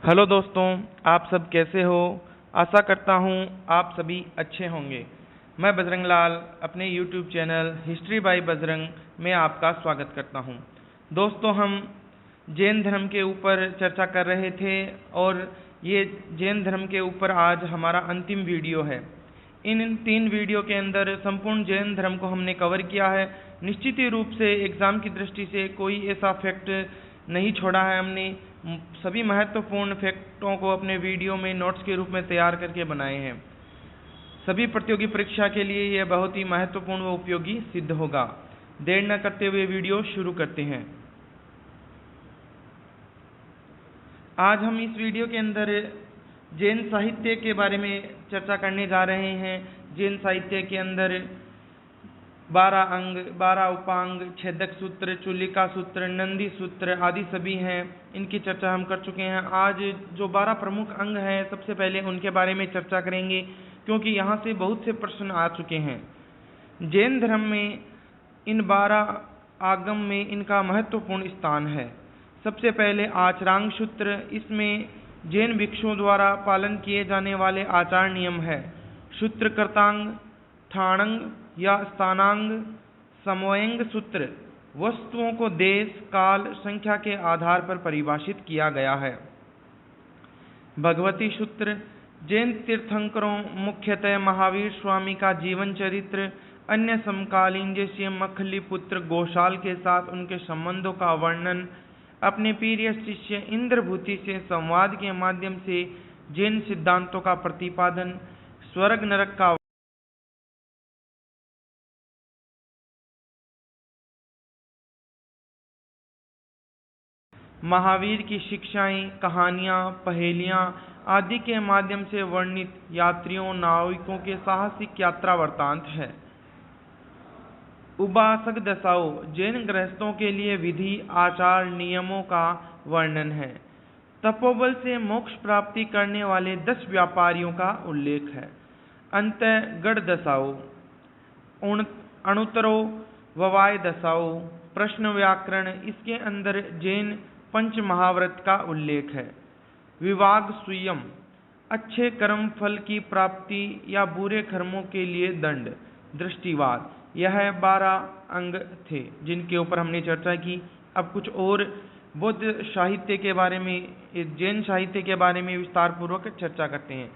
Hello दोस्तों, आप सब कैसे हो। आशा करता हूँ आप सभी अच्छे होंगे। मैं बजरंग लाल अपने YouTube channel history by Bajrang में आपका स्वागत करता हूँ। दोस्तों, हम जैन धर्म के ऊपर चर्चा कर रहे थे और ये जैन धर्म के ऊपर आज हमारा अंतिम वीडियो है। इन 3 वीडियो के अंदर संपूर्ण जैन धर्म को हमने कवर किया है। निश्चित ही रूप से एग्ज़ाम की दृष्टि से कोई ऐसा फैक्ट नहीं छोड़ा है। हमने सभी महत्वपूर्ण फैक्टों को अपने वीडियो में नोट्स के रूप में तैयार करके बनाए हैं। सभी प्रतियोगी परीक्षा के लिए यह बहुत ही महत्वपूर्ण व उपयोगी सिद्ध होगा। देर न करते हुए वीडियो शुरू करते हैं। आज हम इस वीडियो के अंदर जैन साहित्य के बारे में चर्चा करने जा रहे हैं। जैन साहित्य के अंदर 12 अंग, 12 उपांग, छेदक सूत्र, चूलिका सूत्र, नंदी सूत्र आदि सभी हैं। इनकी चर्चा हम कर चुके हैं। आज जो 12 प्रमुख अंग हैं, सबसे पहले उनके बारे में चर्चा करेंगे, क्योंकि यहाँ से बहुत से प्रश्न आ चुके हैं। जैन धर्म में इन 12 आगम में इनका महत्वपूर्ण स्थान है। सबसे पहले आचरांग सूत्र, इसमें जैन भिक्षुओं द्वारा पालन किए जाने वाले आचार नियम है। सूत्रकृतांग, ठाणंग या स्थानांग, समवयंग सूत्र, वस्तुओं को देश, काल, संख्या के आधार पर परिभाषित किया गया है। भगवती सूत्र, जैन तीर्थंकरों मुख्यतः महावीर स्वामी का जीवन चरित्र, अन्य समकालीन जैसे मखली पुत्र गोशाल के साथ उनके संबंधों का वर्णन, अपने प्रिय शिष्य इंद्रभूति से संवाद के माध्यम से जैन सिद्धांतों का प्रतिपादन, स्वर्ग नरक का महावीर की शिक्षाएं, कहानियां, पहेलियां आदि के माध्यम से वर्णित यात्रियों, नाविकों के साहसिक यात्रा वृत्तांत है। उपासक दशाओं, जैन गृहस्थों के लिए विधि, आचार, नियमों का वर्णन है। तपोबल से मोक्ष प्राप्ति करने वाले 10 व्यापारियों का उल्लेख है। अंतःगढ़ दशाओं, अणुतरो, ववाय दशाओं, प्रश्न व्याकरण, इसके अंदर जैन पंच महाव्रत का उल्लेख है। विवाग सुयम, अच्छे कर्म फल की प्राप्ति या बुरे कर्मों के लिए दंड। दृष्टिवाद, यह 12 अंग थे जिनके ऊपर हमने चर्चा की। अब कुछ और बौद्ध साहित्य के बारे में, जैन साहित्य के बारे में विस्तार पूर्वक चर्चा करते हैं।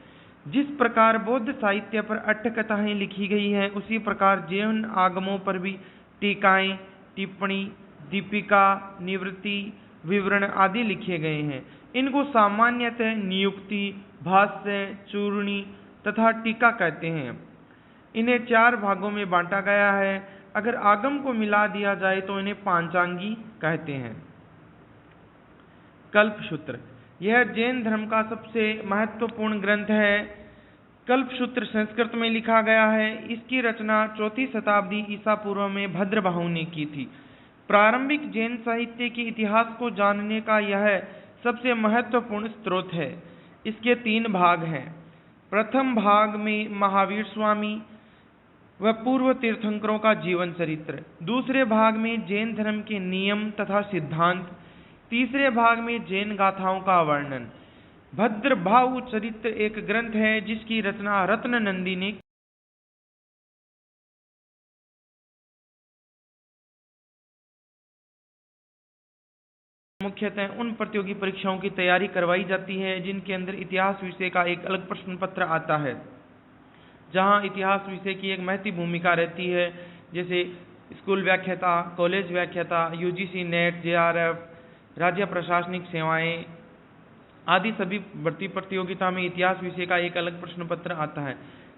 जिस प्रकार बौद्ध साहित्य पर अट्ठकथाएं लिखी गई हैं, उसी प्रकार जैन आगमों पर भी टीकाएं, टिप्पणी, दीपिका, निवृत्ति, विवरण आदि लिखे गए हैं। इनको सामान्यतः नियुक्ति, भाष्य, चूर्णी तथा टीका कहते हैं। इन्हें 4 भागों में बांटा गया है। अगर आगम को मिला दिया जाए तो इन्हें पांचांगी कहते हैं। कल्पसूत्र, यह जैन धर्म का सबसे महत्वपूर्ण ग्रंथ है। कल्पसूत्र संस्कृत में लिखा गया है। इसकी रचना 4वीं शताब्दी ईसा पूर्व में भद्रबाहु ने की थी। प्रारंभिक जैन साहित्य के इतिहास को जानने का यह सबसे महत्वपूर्ण स्रोत है। इसके 3 भाग हैं। प्रथम भाग में महावीर स्वामी व पूर्व तीर्थंकरों का जीवन चरित्र, दूसरे भाग में जैन धर्म के नियम तथा सिद्धांत, तीसरे भाग में जैन गाथाओं का वर्णन। भद्रबाहु चरित्र एक ग्रंथ है जिसकी रचना रत्ननंदी ने मुख्यतः उन प्रतियोगी परीक्षाओं की तैयारी करवाई जाती है जिनके अंदर इतिहास विषय का एक अलग प्रश्न पत्र आता है, जहां इतिहास विषय की एक महती भूमिका रहती है। जैसे स्कूल व्याख्याता, कॉलेज व्याख्याता, यूजीसी नेट, जेआरएफ, राज्य प्रशासनिक सेवाएं आदि सभी भर्ती प्रतियोगिता में इतिहास विषय का एक अलग प्रश्न पत्र आता है।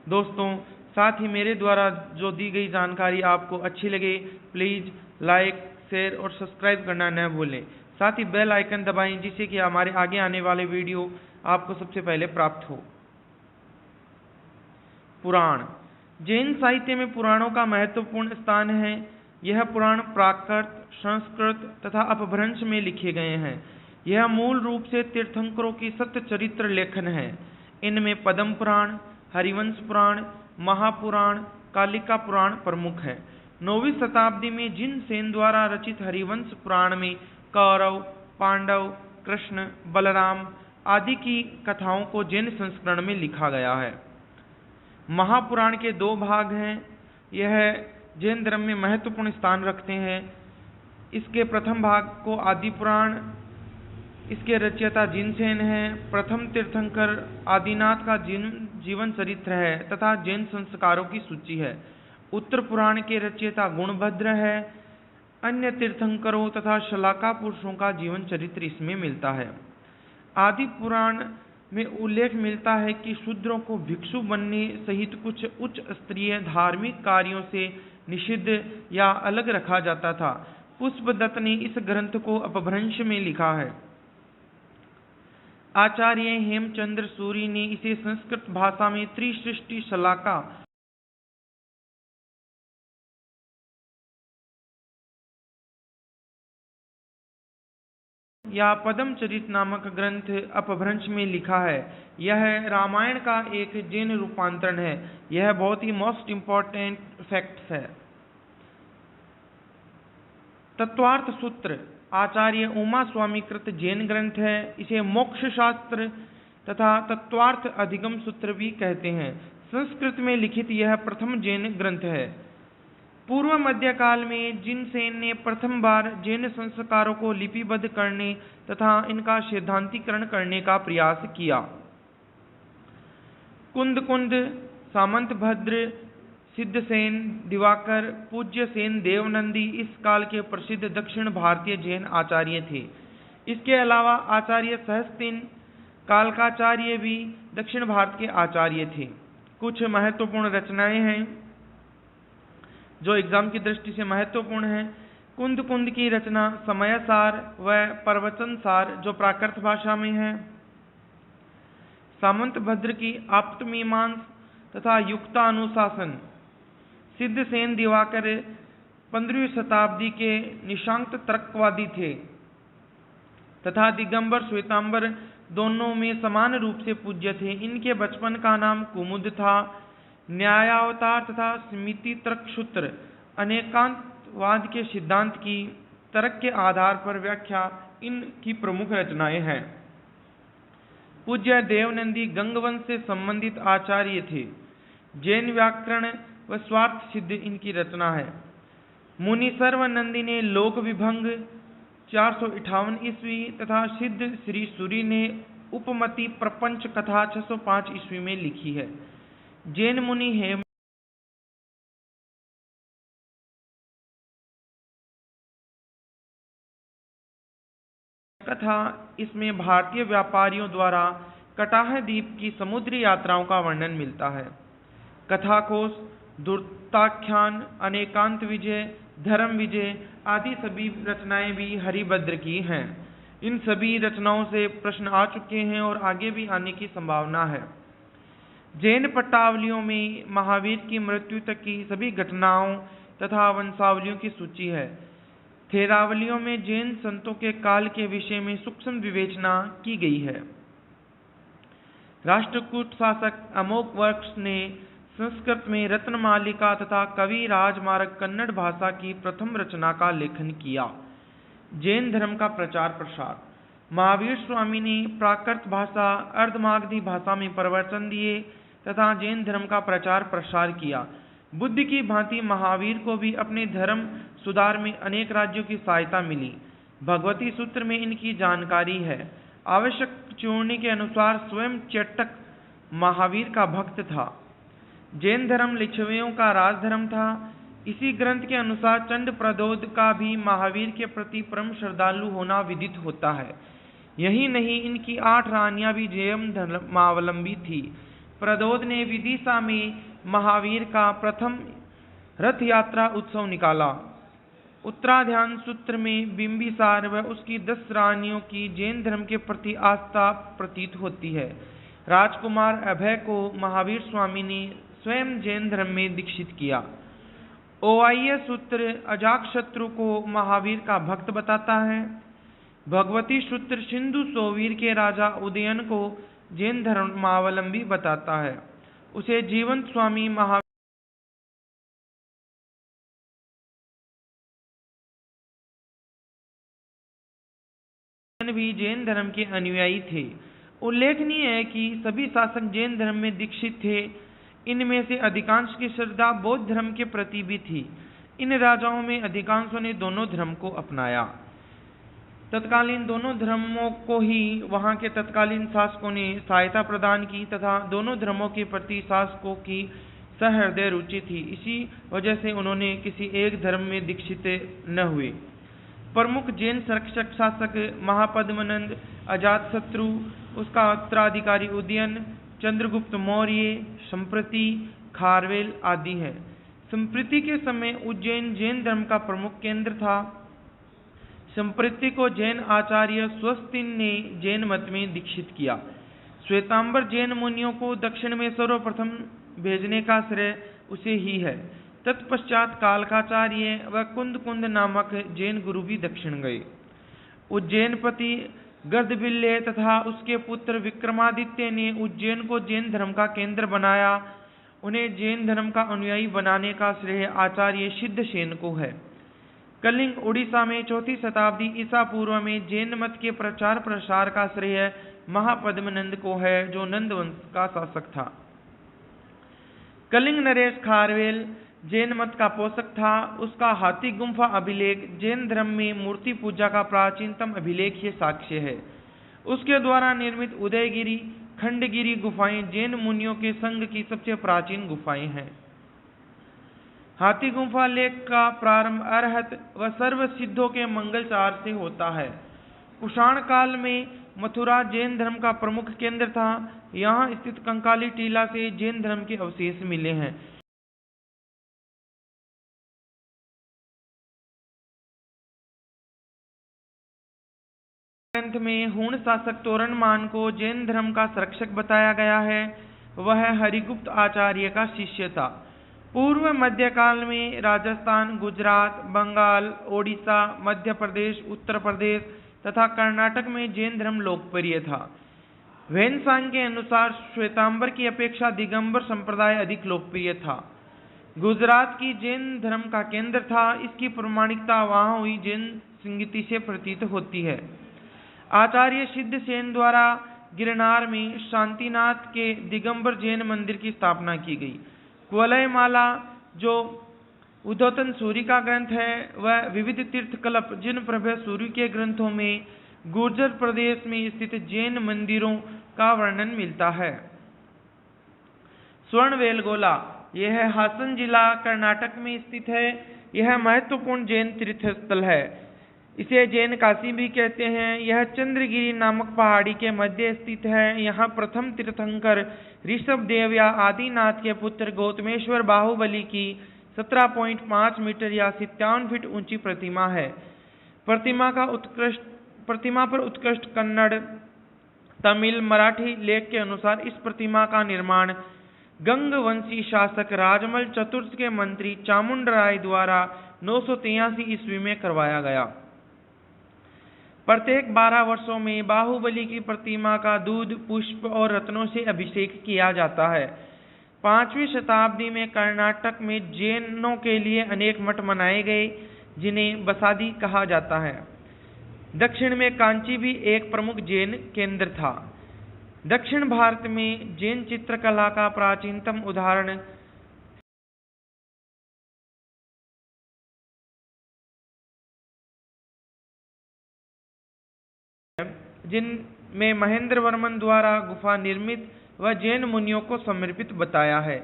दोस्तों, साथ ही मेरे द्वारा जो दी गई जानकारी आपको अच्छी लगे, प्लीज लाइक, शेयर और सब्सक्राइब करना न भूलें। साथ ही बेल आइकन दबाएं जिससे कि हमारे आगे आने वाले वीडियो आपको सबसे पहले प्राप्त हो। पुराण, जैन साहित्य में पुराणों का महत्वपूर्ण स्थान है। यह पुराण प्राकृत, संस्कृत तथा अपभ्रंश में लिखे गए हैं। यह मूल रूप से तीर्थंकरों की सत्य चरित्र लेखन है। इनमें पद्म पुराण, हरिवंश पुराण, महापुराण, कालिका पुराण प्रमुख है। 9वीं शताब्दी में जिन सेन द्वारा रचित हरिवंश पुराण में कौरव, पांडव, कृष्ण, बलराम, आदि की कथाओं को जैन संस्करण में लिखा गया है। महापुराण के 2 भाग हैं। यह जैन धर्म में महत्वपूर्ण स्थान रखते हैं। इसके प्रथम भाग को आदि पुराण, इसके रचयिता जिनसेन हैं। प्रथम तीर्थंकर आदिनाथ का जीवन चरित्र है तथा जैन संस्कारों की सूची है। उत्तर पुराण के रचयिता गुणभद्र है। अन्य तीर्थंकरों तथा शलाका पुरुषों का जीवन चरित्र इसमें मिलता है। आदि पुराण में उल्लेख मिलता है कि शूद्रों को भिक्षु बनने सहित कुछ उच्च स्तरीय धार्मिक कार्यों से निषिद्ध या अलग रखा जाता था। पुष्पदत्त ने इस ग्रंथ को अपभ्रंश में लिखा है। आचार्य हेमचंद्र सूरी ने इसे संस्कृत भाषा में त्रिसृष्टि शलाका या पद्मचरित नामक ग्रंथ अपभ्रंश में लिखा है। यह रामायण का एक जैन रूपांतरण है। यह बहुत ही मोस्ट इंपॉर्टेंट फैक्ट्स है। तत्वार्थ सूत्र आचार्य उमा स्वामी कृत जैन ग्रंथ है। इसे मोक्ष शास्त्र तथा तत्वार्थ अधिगम सूत्र भी कहते हैं। संस्कृत में लिखित यह प्रथम जैन ग्रंथ है। पूर्व मध्यकाल में जिनसेन ने प्रथम बार जैन संस्कारों को लिपिबद्ध करने तथा इनका सिद्धांतीकरण करने का प्रयास किया। कुंद, सामंतभद्र, सिद्धसेन, दिवाकर, पूज्य सेन देवनंदी इस काल के प्रसिद्ध दक्षिण भारतीय जैन आचार्य थे। इसके अलावा आचार्य सहस्तिन कालकाचार्य भी दक्षिण भारत के आचार्य थे। कुछ महत्वपूर्ण रचनाएं हैं जो एग्जाम की दृष्टि से महत्वपूर्ण है। कुंद की रचना समयसार व प्रवचनसार जो प्राकृत भाषा में है। सामंतभद्र की आप्तमीमांस तथा युक्तानुशासन। सिद्धसेन दिवाकर 15वीं शताब्दी के निशांत तर्कवादी थे तथा दिगंबर श्वेतांबर दोनों में समान रूप से पूज्य थे। इनके बचपन का नाम कुमुद था। न्यायावतार तथा स्मृति तर्कसूत्र अनेकांतवाद के सिद्धांत की तर्क के आधार पर व्याख्या इनकी प्रमुख रचनाएं हैं। पूज्य देवनंदी गंगवंश से संबंधित आचार्य थे। जैन व्याकरण व स्वार्थ सिद्ध इनकी रचना है। मुनि सर्वनंदी ने लोक विभंग 458 ईस्वी तथा सिद्ध श्री सूरी ने उपमति प्रपंच कथा 605 ईस्वी में लिखी है। जैन मुनि हेम कथा इसमें भारतीय व्यापारियों द्वारा कटाह द्वीप की समुद्री यात्राओं का वर्णन मिलता है। कथाकोश, दुर्ताख्यान, अनेकांत विजय, धर्म विजय आदि सभी रचनाएं भी हरिभद्र की हैं। इन सभी रचनाओं से प्रश्न आ चुके हैं और आगे भी आने की संभावना है। जैन पट्टावलियों में महावीर की मृत्यु तक की सभी घटनाओं तथा वंशावलियों की सूची है। थेरावलियों में जैन संतों के काल के विषय में सूक्ष्म विवेचना की गई है। राष्ट्रकूट शासक अमोघवर्ष ने संस्कृत में रत्नमालिका तथा कवि राजमार्ग कन्नड़ भाषा की प्रथम रचना का लेखन किया। जैन धर्म का प्रचार प्रसार। महावीर स्वामी ने प्राकृत भाषा अर्धमागधी भाषा में प्रवचन दिए तथा जैन धर्म का प्रचार प्रसार किया। बुद्ध की भांति महावीर को भी अपने धर्म सुधार में अनेक राज्यों की सहायता मिली। भगवती सूत्र में इनकी जानकारी है। आवश्यक चूर्णी के अनुसार स्वयं चेट्टक महावीर का भक्त था। जैन धर्म लिच्छवियों का राजधर्म था। इसी ग्रंथ के अनुसार चंड प्रदोद का भी महावीर के प्रति परम श्रद्धालु होना विदित होता है। यही नहीं, इनकी 8 रानियां भी जैन धर्मावलंबी थी। प्रदोद ने विदिशा में महावीर का प्रथम रथ यात्रा उत्सव निकाला। उत्तराध्यान सूत्र में बिंबिसार व उसकी 10 रानियों की जैन धर्म के प्रति आस्था प्रतीत होती है। राजकुमार अभय को महावीर स्वामी ने स्वयं जैन धर्म में दीक्षित किया। ओवाह्य सूत्र अजातशत्रु को महावीर का भक्त बताता है। भगवती सूत्र सिंधु सोवीर के राजा उदयन को जैन धर्मावलंबी बताता है। उसे जीवंत स्वामी महावीर भी जैन धर्म के अनुयायी थे। उल्लेखनीय है कि सभी शासक जैन धर्म में दीक्षित थे। इनमें से अधिकांश की श्रद्धा बौद्ध धर्म के प्रति भी थी। इन राजाओं में अधिकांशों ने दोनों धर्म को अपनाया। तत्कालीन दोनों धर्मों को ही वहां के तत्कालीन शासकों ने सहायता प्रदान की तथा दोनों धर्मों के प्रति शासकों की सहृदय रुचि थी। इसी वजह से उन्होंने किसी एक धर्म में दीक्षित न हुए। प्रमुख जैन संरक्षक शासक महापद्मनंद, अजातशत्रु, उसका उत्तराधिकारी उदयन, चंद्रगुप्त मौर्य, संप्रति, खारवेल आदि हैं। संप्रति के समय उज्जैन जैन धर्म का प्रमुख केंद्र था। संप्रति को जैन आचार्य स्वस्तिन ने जैन मत में दीक्षित किया। श्वेतांबर जैन मुनियों को दक्षिण में सर्वप्रथम भेजने का श्रेय उसे ही है। तत्पश्चात कालकाचार्य व कुंद नामक जैन गुरु भी दक्षिण गए। उज्जैनपति गर्दबिल्ले तथा उसके पुत्र विक्रमादित्य ने उज्जैन को जैन धर्म का केंद्र बनाया। उन्हें जैन धर्म का अनुयायी बनाने का श्रेय आचार्य सिद्धसेन को है। कलिंग उड़ीसा में 4वीं शताब्दी ईसा पूर्व में जैन मत के प्रचार प्रसार का श्रेय महापद्मनंद को है, जो नंद वंश का शासक था। कलिंग नरेश खारवेल जैन मत का पोषक था। उसका हाथी गुम्फा अभिलेख जैन धर्म में मूर्ति पूजा का प्राचीनतम अभिलेखीय साक्ष्य है। उसके द्वारा निर्मित उदयगिरी, खंडगिरी गुफाएं जैन मुनियों के संघ की सबसे प्राचीन गुफाएं हैं। हाथी गुम्फा लेख का प्रारंभ अरहत व सर्व सिद्धों के मंगलचार से होता है। कुषाण काल में मथुरा जैन धर्म का प्रमुख केंद्र था। यहाँ स्थित कंकाली टीला से जैन धर्म के अवशेष मिले हैं। ग्रंथ में हूण शासक तोरणमान को जैन धर्म का संरक्षक बताया गया है। वह हरिगुप्त आचार्य का शिष्य था। पूर्व मध्यकाल में राजस्थान, गुजरात, बंगाल, ओडिशा, मध्य प्रदेश, उत्तर प्रदेश तथा कर्नाटक में जैन धर्म लोकप्रिय था। वैनसांग के अनुसार श्वेतांबर की अपेक्षा दिगंबर संप्रदाय अधिक लोकप्रिय था। गुजरात की जैन धर्म का केंद्र था। इसकी प्रामाणिकता वहां हुई जैन संगीति से प्रतीत होती है। आचार्य सिद्धसेन द्वारा गिरनार में शांतिनाथ के दिगंबर जैन मंदिर की स्थापना की गई। कुवलयमाला जो उद्योतन सूरी का ग्रंथ है, वह विविध तीर्थकल्प जिन प्रभा सूरी के ग्रंथों में गुर्जर प्रदेश में स्थित जैन मंदिरों का वर्णन मिलता है। स्वर्णवेलगोला, यह हासन जिला कर्नाटक में स्थित है। यह महत्वपूर्ण जैन तीर्थ स्थल है। इसे जैन काशी भी कहते हैं। यह चंद्रगिरी नामक पहाड़ी के मध्य स्थित है। यहाँ प्रथम तीर्थंकर ऋषभदेव या आदिनाथ के पुत्र गौतमेश्वर बाहुबली की 17.5 मीटर या 57 फीट ऊंची प्रतिमा है। प्रतिमा पर उत्कृष्ट कन्नड़, तमिल, मराठी लेख के अनुसार इस प्रतिमा का निर्माण गंगवंशी शासक राजमल चतुर्थ के मंत्री चामुंडराय द्वारा 983 ईस्वी में करवाया गया। प्रत्येक 12 वर्षों में बाहुबली की प्रतिमा का दूध, पुष्प और रत्नों से अभिषेक किया जाता है। 5वीं शताब्दी में कर्नाटक में जैनों के लिए अनेक मठ बनाए गए, जिन्हें बसादी कहा जाता है। दक्षिण में कांची भी एक प्रमुख जैन केंद्र था। दक्षिण भारत में जैन चित्रकला का प्राचीनतम उदाहरण जिनमें महेंद्र वर्मन द्वारा गुफा निर्मित व जैन मुनियों को समर्पित बताया है।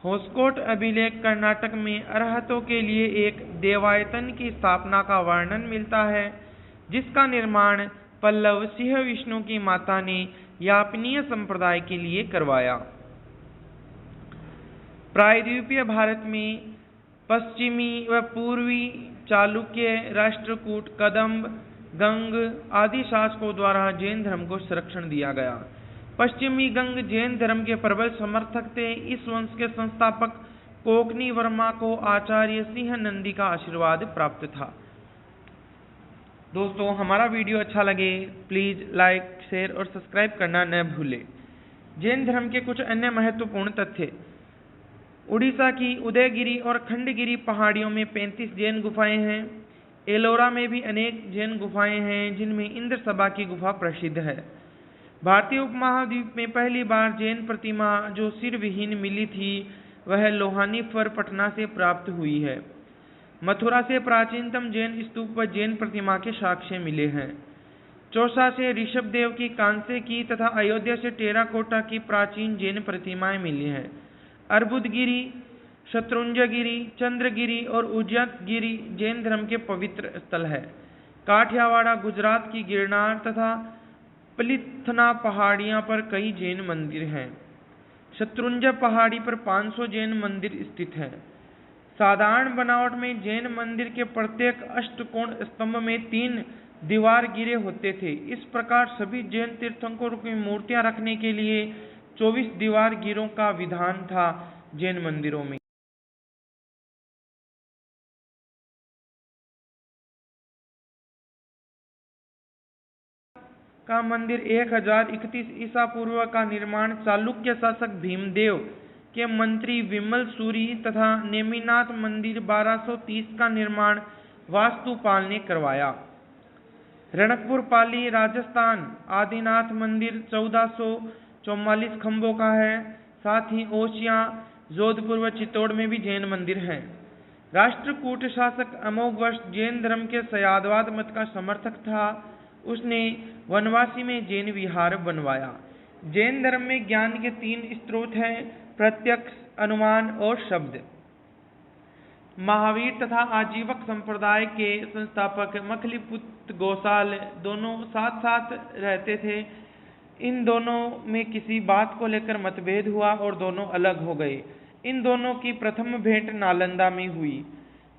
होसकोट अभिलेख कर्नाटक में अरहतों के लिए एक देवायतन की स्थापना का वर्णन मिलता है, जिसका निर्माण पल्लव सिंह विष्णु की माता ने यापनीय संप्रदाय के लिए करवाया। प्रायद्वीपीय भारत में पश्चिमी व पूर्वी चालुक्य, राष्ट्रकूट, कदंब, गंग आदि शासकों द्वारा जैन धर्म को संरक्षण दिया गया। पश्चिमी गंग जैन धर्म के प्रबल समर्थक थे। इस वंश के संस्थापक कोकनी वर्मा को आचार्य सिंह नंदी का आशीर्वाद प्राप्त था। दोस्तों, हमारा वीडियो अच्छा लगे प्लीज लाइक, शेयर और सब्सक्राइब करना न भूलें। जैन धर्म के कुछ अन्य महत्वपूर्ण तथ्य। उड़ीसा की उदयगिरी और खंडगिरी पहाड़ियों में 35 जैन गुफाएं हैं। एलोरा में भी अनेक जैन गुफाएं हैं, जिनमें इंद्र सभा की गुफा प्रसिद्ध है। भारतीय उपमहाद्वीप में पहली बार जैन प्रतिमा जो सिर विहीन मिली थी वह लोहानी फर पटना से प्राप्त हुई है। मथुरा से प्राचीनतम जैन स्तूप व जैन प्रतिमा के साक्ष्य मिले हैं। चौसा से ऋषभदेव की कांसे की तथा अयोध्या से टेराकोटा की प्राचीन जैन प्रतिमाएं मिली हैं। अर्बुदगिरी, शत्रुंजगिरी, चंद्रगिरी और उज्जैनगिरी जैन धर्म के पवित्र स्थल है। काठियावाड़, गुजरात की गिरनार तथा पलिथना पहाड़ियां पर कई जैन मंदिर हैं। शत्रुंज पहाड़ी पर 500 जैन मंदिर स्थित हैं। साधारण बनावट में जैन मंदिर के प्रत्येक अष्टकोण स्तंभ में 3 दीवार गिरे होते थे। इस प्रकार सभी जैन तीर्थंकरों की मूर्तियां रखने के लिए 24 दीवार गिरों का विधान था। जैन मंदिरों में का मंदिर 1031 ईसा पूर्व का निर्माण चालुक्य शासक भीमदेव के मंत्री विमल सूरी तथा नेमिनाथ मंदिर 1230 का निर्माण वास्तुपाल ने करवाया। रणकपुर पाली राजस्थान आदिनाथ मंदिर 1444 खंभों का है। साथ ही ओसियां, जोधपुर व चित्तौड़ में भी जैन मंदिर हैं। राष्ट्रकूट शासक अमोघवर्ष जैन धर्म के शयादवाद मत का समर्थक था। उसने वनवासी में जैन विहार बनवाया। जैन धर्म में ज्ञान के 3 स्रोत हैं, प्रत्यक्ष, अनुमान और शब्द। महावीर तथा आजीवक संप्रदाय के संस्थापक मखलीपुत्र गोसाल दोनों साथ साथ रहते थे। इन दोनों में किसी बात को लेकर मतभेद हुआ और दोनों अलग हो गए। इन दोनों की प्रथम भेंट नालंदा में हुई।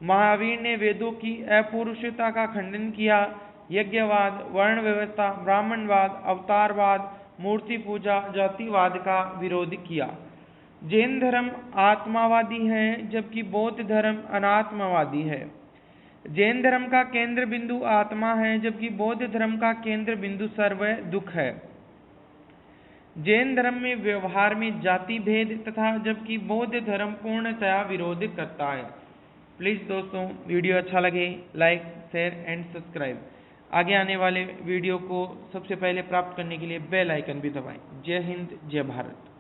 महावीर ने वेदों की अपौरुषेयता का खंडन किया। यज्ञवाद, वर्ण व्यवस्था, ब्राह्मणवाद, अवतारवाद, मूर्ति पूजा, जातिवाद का विरोध किया। जैन धर्म आत्मावादी है जबकि बौद्ध धर्म अनात्मवादी है। जैन धर्म का केंद्र बिंदु आत्मा है जबकि बौद्ध धर्म का केंद्र बिंदु सर्व दुख है। जैन धर्म में व्यवहार में जाति भेद तथा जबकि बौद्ध धर्म पूर्णतया विरोध करता है। प्लीज दोस्तों, वीडियो अच्छा लगे लाइक, शेयर एंड सब्सक्राइब। आगे आने वाले वीडियो को सबसे पहले प्राप्त करने के लिए बेल आइकन भी दबाएं। जय हिंद, जय भारत।